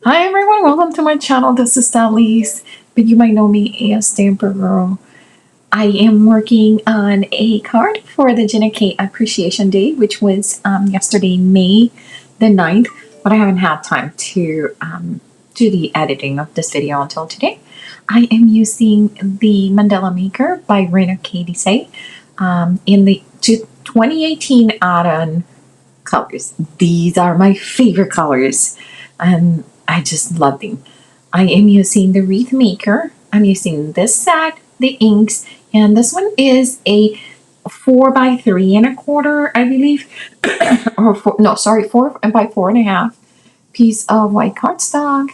Hi everyone, welcome to my channel. This is Dalise, but you might know me as Stamprgrl. I am working on a card for the GinaK Appreciation Day, which was yesterday, May the 9th, but I haven't had time to do the editing of this video until today. I am using the Mandala Maker by RinaK in the 2018 add-on colors. These are my favorite colors, and I just love them. I am using the Wreath Maker. I'm using this set, the inks, and this one is a 4 by 3 1/4, I believe, or no, sorry, 4 by 4 1/2 piece of white cardstock.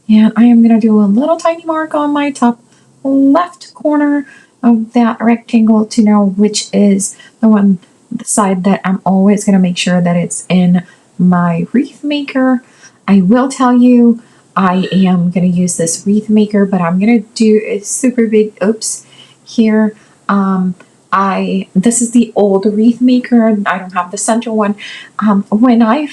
And I am gonna do a little tiny mark on my top left corner of that rectangle to know which is the side that I'm always gonna make sure that it's in my Wreath Maker. I will tell you, I am going to use this Wreath Maker, but I'm going to do a super big oops here. This is the old Wreath Maker. I don't have the center one. When I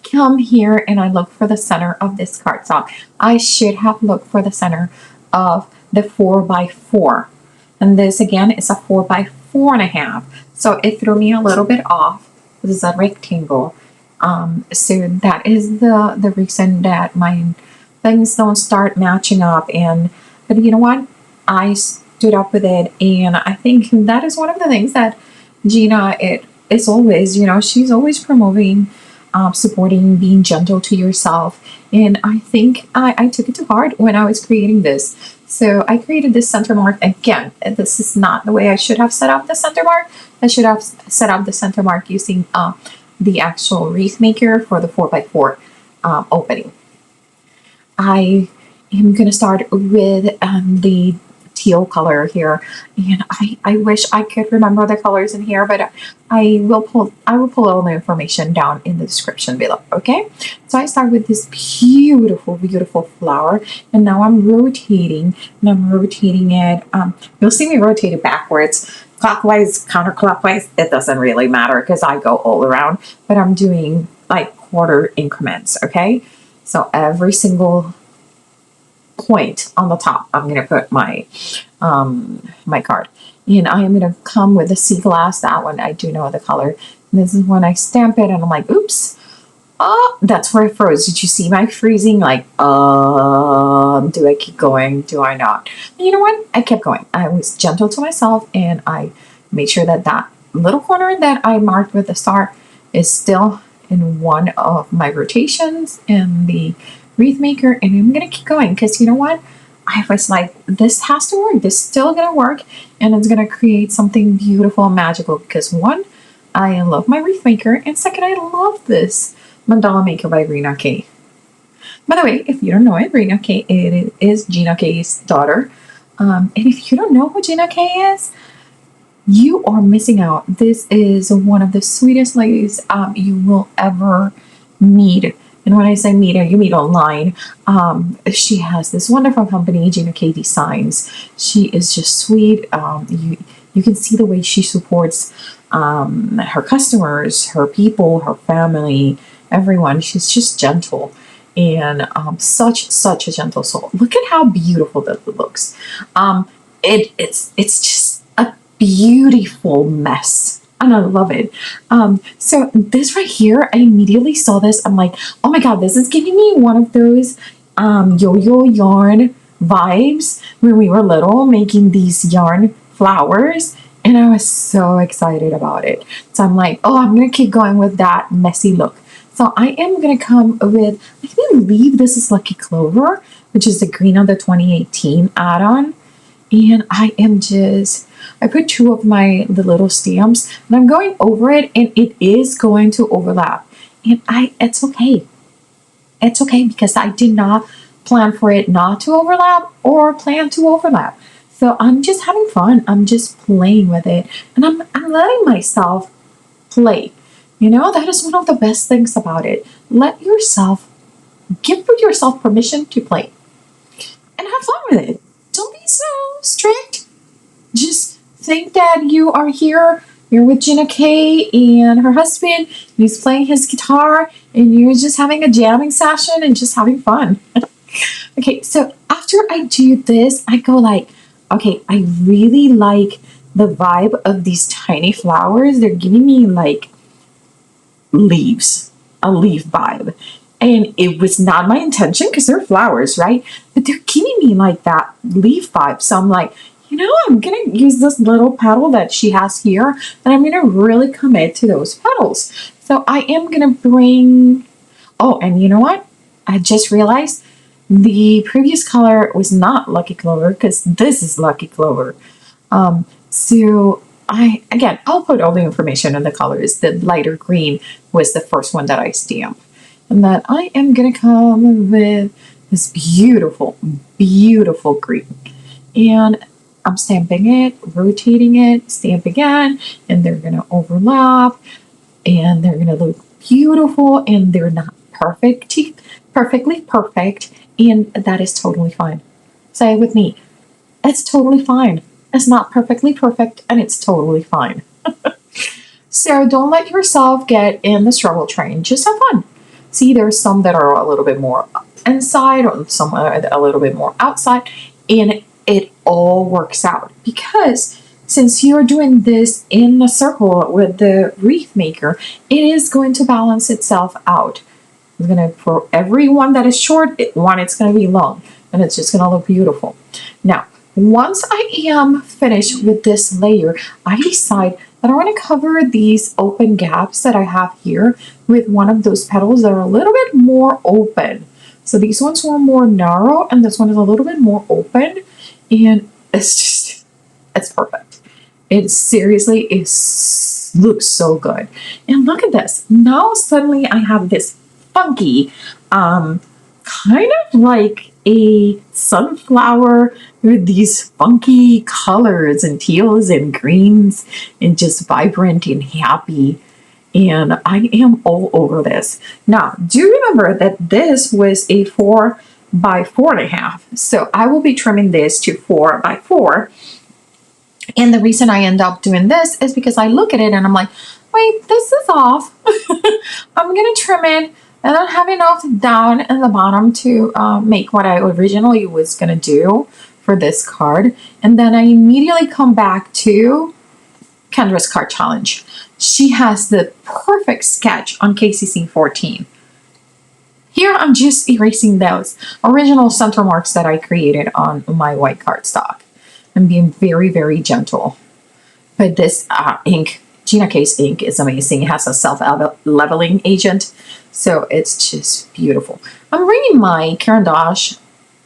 come here and I look for the center of this cardstock, I should have looked for the center of the 4 by 4. And this again is a 4 by 4 1/2. So it threw me a little bit off. This is a rectangle. So that is the reason that my things don't start matching up. But you know what? I stood up with it, and I think that is one of the things that Gina is always, she's always promoting, supporting, being gentle to yourself. And I think I took it to heart when I was creating this. So I created this center mark. Again, this is not the way I should have set up the center mark. I should have set up the center mark using the actual Wreath Maker for the 4 by 4 opening. I am going to start with the teal color here, and I wish I could remember the colors in here, but I will pull all the information down in the description below. Okay, so I start with this beautiful flower, and now I'm rotating it. You'll see me rotate it backwards, clockwise, counterclockwise. It doesn't really matter because I go all around, but I'm doing like quarter increments. Okay, so every single point on the top, I'm going to put my my card, and I am going to come with the sea glass. That one I do know the color. And this is when I stamp it, and I'm like, oops, oh, that's where it froze. Did you see my freezing? Like, do I keep going? Do I not? And you know what? I kept going. I was gentle to myself, and I made sure that that little corner that I marked with the star is still in one of my rotations in the Wreath Maker, and I'm gonna keep going because you know what? I was like, this has to work. This is still gonna work, and it's gonna create something beautiful and magical. Because one, I love my Wreath Maker, and second, I love this Mandala Maker by RinaK. By the way, if you don't know it, RinaK it is GinaK's daughter. And if you don't know who GinaK is, you are missing out. This is one of the sweetest ladies you will ever meet. And when I say meet her, you meet online. She has this wonderful company, GinaK Designs. She is just sweet. You can see the way she supports her customers, her people, her family, everyone. She's just gentle, and such a gentle soul. Look at how beautiful that looks. It's just a beautiful mess, and I love it. So this right here, I immediately saw this. I'm like, oh my god, this is giving me one of those yo-yo yarn vibes when we were little, making these yarn flowers, and I was so excited about it. So I'm like, oh, I'm gonna keep going with that messy look. So I am gonna come with, I believe this is Lucky Clover, which is the green of the 2018 add-on. And I put two of the little stamps, and I'm going over it, and it is going to overlap. And it's okay. It's okay because I did not plan for it not to overlap or plan to overlap. So I'm just having fun. I'm just playing with it, and I'm letting myself play. That is one of the best things about it. Give yourself permission to play and have fun with it. Don't be so strict. Just think that you are here you're with GinaK and her husband, he's playing his guitar, and you're just having a jamming session and just having fun. Okay, so after I do this, I go like, okay, I really like the vibe of these tiny flowers. They're giving me like leaves, a leaf vibe. And it was not my intention because they're flowers, right? But they're giving me like that leaf vibe. So I'm like, I'm going to use this little petal that she has here, and I'm going to really commit to those petals. So I am going to bring, oh, and you know what? I just realized the previous color was not Lucky Clover because this is Lucky Clover. So I'll put all the information in the colors. The lighter green was the first one that I stamped. And then I am going to come with this beautiful, beautiful green. And I'm stamping it, rotating it, stamp again, and they're going to overlap, and they're going to look beautiful, and they're not perfectly perfect, and that is totally fine. Say it with me. It's totally fine. It's not perfectly perfect, and it's totally fine. So don't let yourself get in the struggle train. Just have fun. See, there's some that are a little bit more inside, or some are a little bit more outside, and it all works out, because since you're doing this in the circle with the Wreath Maker, it is going to balance itself out. It's going to, for every one that is short, it's going to be long, and it's just going to look beautiful. Now, once I am finished with this layer, I decide that I want to cover these open gaps that I have here with one of those petals that are a little bit more open. So these ones were more narrow, and this one is a little bit more open, and it's perfect. It seriously looks so good. And look at this. Now suddenly I have this funky, kind of like a sunflower with these funky colors and teals and greens and just vibrant and happy. And I am all over this. Now, do remember that this was a 4 by 4.5. So I will be trimming this to 4 by 4. And the reason I end up doing this is because I look at it and I'm like, wait, this is off. I'm going to trim it. I don't have enough down in the bottom to make what I originally was going to do for this card. And then I immediately come back to Kendra's card challenge. She has the perfect sketch on KCC 14. Here I'm just erasing those original center marks that I created on my white cardstock. I'm being very, very gentle. But this ink, GinaK's ink, is amazing. It has a self-leveling agent, so it's just beautiful. I'm bringing my Caran d'Ache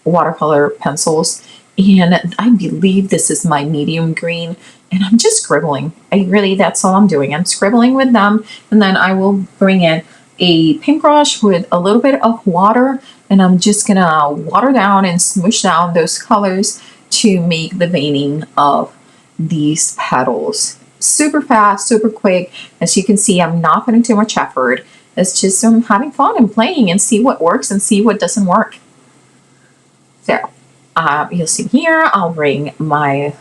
watercolor pencils, and I believe this is my medium green, and I'm just scribbling. That's all I'm doing. I'm scribbling with them, and then I will bring in a paintbrush with a little bit of water, and I'm just gonna water down and smoosh down those colors to make the veining of these petals. Super fast, super quick. As you can see, I'm not putting too much effort. It's just I'm having fun and playing and see what works and see what doesn't work. So you'll see here, I'll bring my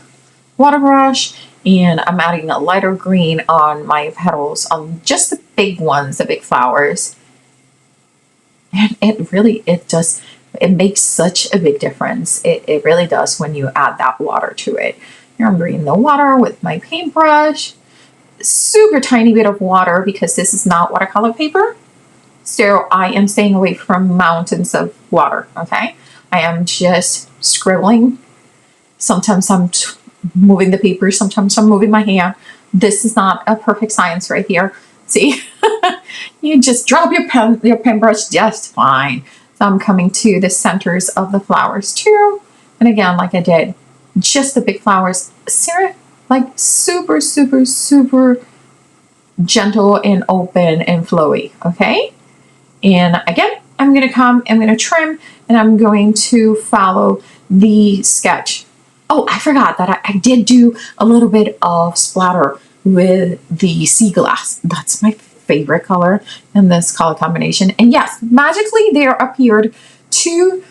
water brush, and I'm adding a lighter green on my petals, on just the big ones, the big flowers. And it makes such a big difference. It really does when you add that water to it. Here I'm bringing the water with my paintbrush. Super tiny bit of water because this is not watercolor paper. So I am staying away from mountains of water, okay? I am just scribbling. Sometimes I'm moving the paper, sometimes I'm moving my hand. This is not a perfect science right here. See, you just drop your paintbrush just fine. So I'm coming to the centers of the flowers too. And again, like I did, just the big flowers. Sarah, like super, super, super gentle and open and flowy, okay? And again, I'm gonna come, I'm gonna trim, and I'm going to follow the sketch. Oh, I forgot that I did do a little bit of splatter with the sea glass. That's my favorite color in this color combination. And yes, magically there appeared 2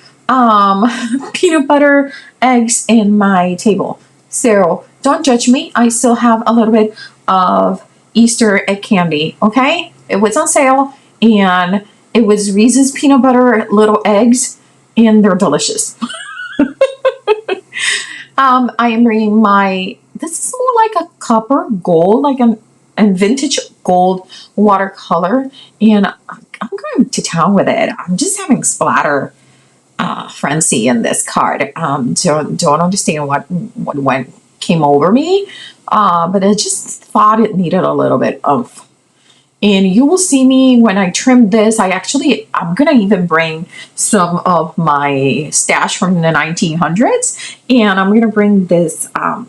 peanut butter eggs in my table. So don't judge me. I still have a little bit of Easter egg candy, okay? It was on sale, and it was Reese's peanut butter little eggs, and they're delicious. I am bringing this is more like a copper gold, like a vintage gold watercolor, and I'm going to town with it. I'm just having splatter frenzy in this card. Don't understand what came over me, but I just thought it needed a little bit of. And you will see me when I trim this. I'm gonna even bring some of my stash from the 1900s, and I'm gonna bring this. I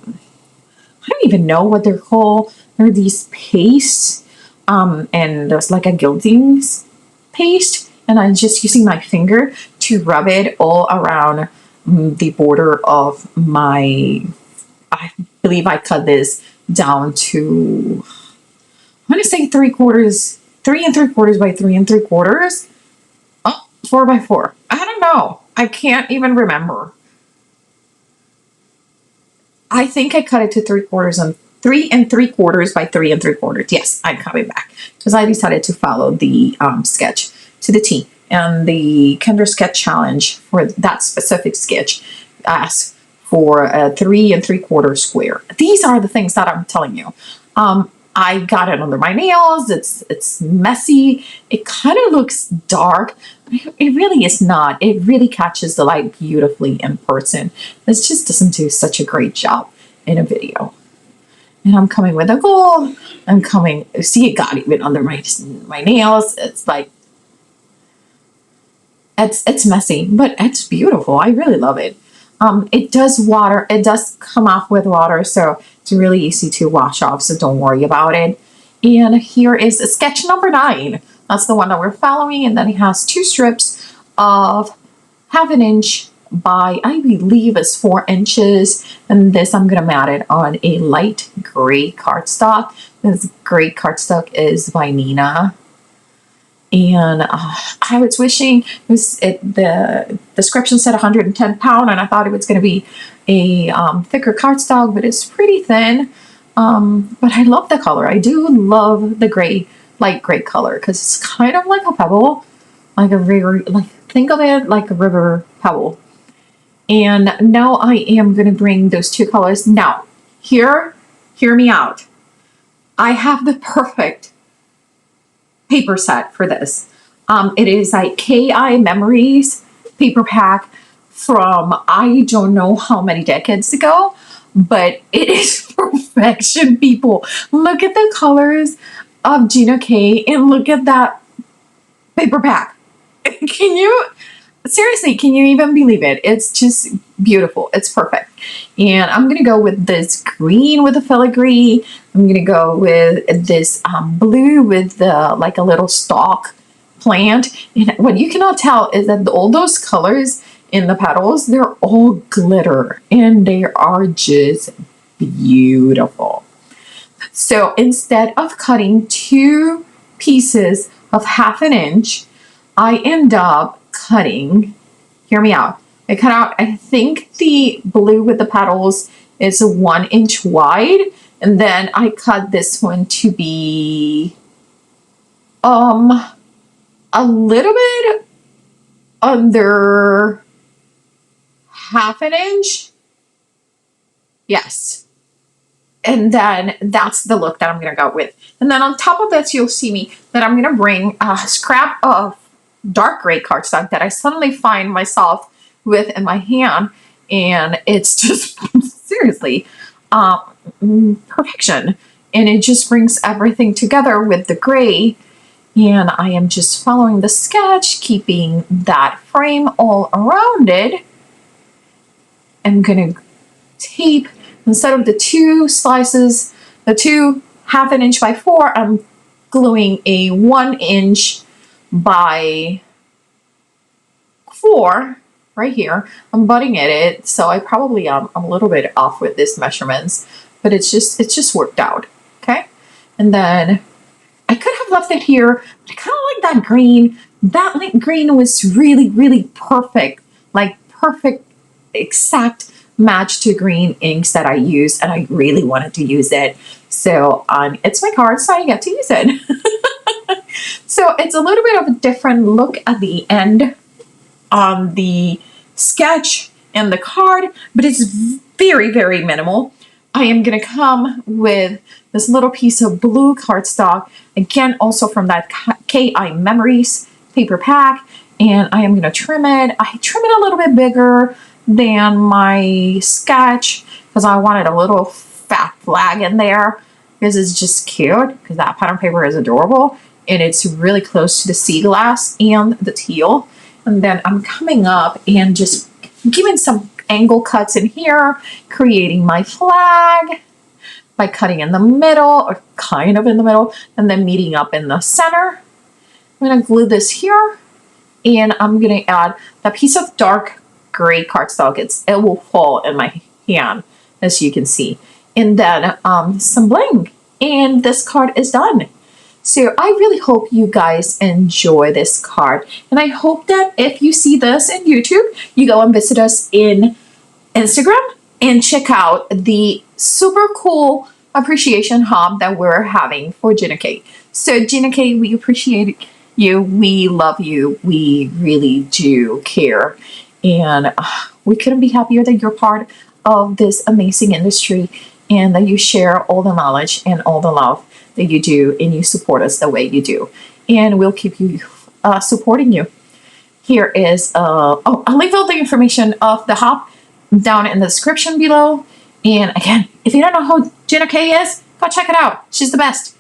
don't even know what they're called. They're these pastes, and there's like a gilding paste, and I'm just using my finger to rub it all around the border of my. I believe I cut this down to. I'm going to say 3/4, 3 3/4 by 3 3/4. Oh, 4 by 4. I don't know. I can't even remember. I think I cut it to 3/4 and 3 3/4 by 3 3/4. Yes, I'm coming back because I decided to follow the sketch to the T, and the Kendra sketch challenge for that specific sketch asks for a 3 3/4 square. These are the things that I'm telling you. I got it under my nails. It's messy. It kind of looks dark. It really is not. It really catches the light beautifully in person. This just doesn't do such a great job in a video. And I'm coming with a gold. See, it got even under my nails. It's like, it's messy, but it's beautiful. I really love it. It does water. It does come off with water, so it's really easy to wash off, so don't worry about it. And here is sketch number 9. That's the one that we're following, and then it has 2 strips of 1/2 inch by, I believe it's 4 inches, and this I'm going to mat it on a light gray cardstock. This gray cardstock is by Gina. And I was wishing the description said 110 pound, and I thought it was going to be a thicker cardstock, but it's pretty thin. But I love the color. I do love the gray, light gray color, because it's kind of like a pebble, like a river. Like, think of it like a river pebble. And now I am going to bring those 2 colors. Now, hear me out. I have the perfect paper set for this. It is a KI Memories paper pack from I don't know how many decades ago, but it is perfection, people. Look at the colors of GinaK and look at that paper pack. Can you even believe it? It's just beautiful. It's perfect. And I'm going to go with this green with the filigree. I'm going to go with this blue with the, like a little stalk plant. And what you cannot tell is that all those colors in the petals, they're all glitter and they are just beautiful. So instead of cutting 2 pieces of 1/2 inch, I end up cutting, hear me out, I cut out, I think the blue with the petals is 1 inch wide, and then I cut this one to be a little bit under 1/2 inch. Yes. And then that's the look that I'm going to go with. And then on top of this, you'll see me that I'm going to bring a scrap of dark gray cardstock that I suddenly find myself with in my hand. And it's just seriously perfection. And it just brings everything together with the gray. And I am just following the sketch, keeping that frame all around it. I'm going to tape. Instead of the 2 slices, the 2 1/2 inch by 4, I'm gluing a 1 inch by 4 right here. I'm butting at it, so I probably am a little bit off with these measurements, but it's just worked out. Okay, and then I could have left it here, but I kind of like that green. That green was really perfect, like perfect, exact match to green inks that I use, and I really wanted to use it. So it's my card, so I get to use it. So it's a little bit of a different look at the end on the sketch and the card, but it's very, very minimal. I am going to come with this little piece of blue cardstock, again, also from that KI Memories paper pack, and I am going to trim it. I trim it a little bit bigger than my sketch because I wanted a little fat flag in there because it's just cute, because that pattern paper is adorable, and it's really close to the sea glass and the teal. And then I'm coming up and just giving some angle cuts in here, creating my flag by cutting in the middle, or kind of in the middle, and then meeting up in the center. I'm going to glue this here, and I'm going to add that piece of dark gray cardstock. It will fall in my hand, as you can see. And then some bling, and this card is done. So I really hope you guys enjoy this card, and I hope that if you see this in YouTube, you go and visit us in Instagram and check out the super cool appreciation hub that we're having for GinaK. So GinaK, we appreciate you, we love you, we really do care, and we couldn't be happier that you're part of this amazing industry and that you share all the knowledge and all the love that you do, and you support us the way you do, and we'll keep you supporting you. Here is I'll leave all the information of the hub down in the description below. And again, if you don't know who GinaK is, go check it out. She's the best.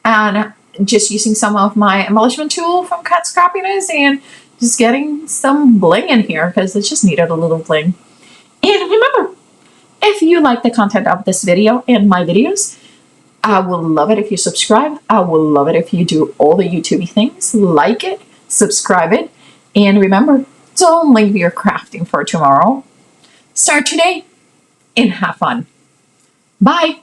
And just using some of my embellishment tool from Cat Scrappiness and just getting some bling in here because it just needed a little bling. And remember, if you like the content of this video and my videos, I will love it if you subscribe. I will love it if you do all the YouTubey things. Like it, subscribe it, and remember, don't leave your crafting for tomorrow. Start today and have fun. Bye.